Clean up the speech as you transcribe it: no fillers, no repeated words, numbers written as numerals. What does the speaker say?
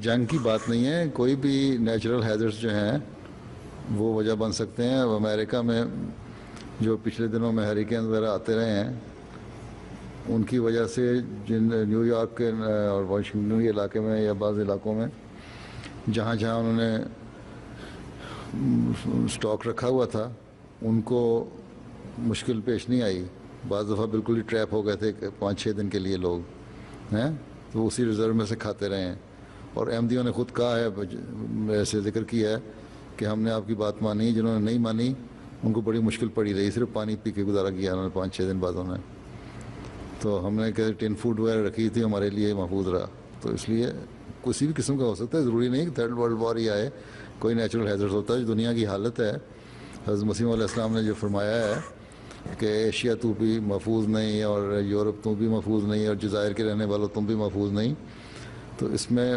جنگ کی بات نہیں ہے، کوئی بھی نیچرل ہیزرڈس جو ہیں وہ وجہ بن سکتے ہیں. اب امریکہ میں جو پچھلے دنوں میں ہریکین وغیرہ آتے رہے ہیں ان کی وجہ سے جن نیو یارک کے اور واشنگٹن کے علاقے میں یا بعض علاقوں میں جہاں جہاں انہوں نے اسٹاک رکھا ہوا تھا ان کو مشکل پیش نہیں آئی. بعض دفعہ بالکل ہی ٹریپ ہو گئے تھے 5-6 دن کے لیے لوگ ہیں، تو اسی ریزرو میں سے کھاتے رہے ہیں. اور احمدیوں نے خود کہا ہے، ایسے ذکر کیا ہے کہ ہم نے آپ کی بات مانی، جنہوں نے نہیں مانی ان کو بڑی مشکل پڑی رہی، صرف پانی پی کے گزارا کیا انہوں نے 5-6 دن بعد انہوں نے. تو ہم نے کہ ٹن فوڈ وغیرہ رکھی تھی، ہمارے لیے محفوظ رہا. تو اس لیے کسی بھی قسم کا ہو سکتا ہے، ضروری نہیں کہ تھرڈ ورلڈ وار ہی آئے. کوئی نیچرل ہیزرڈ ہوتا ہے جو دنیا کی حالت ہے. حضرت مسیح علیہ السلام نے جو فرمایا ہے کہ ایشیا تو بھی محفوظ نہیں اور یورپ تو بھی محفوظ نہیں اور جزائر کے رہنے والوں تم بھی محفوظ نہیں، تو اس میں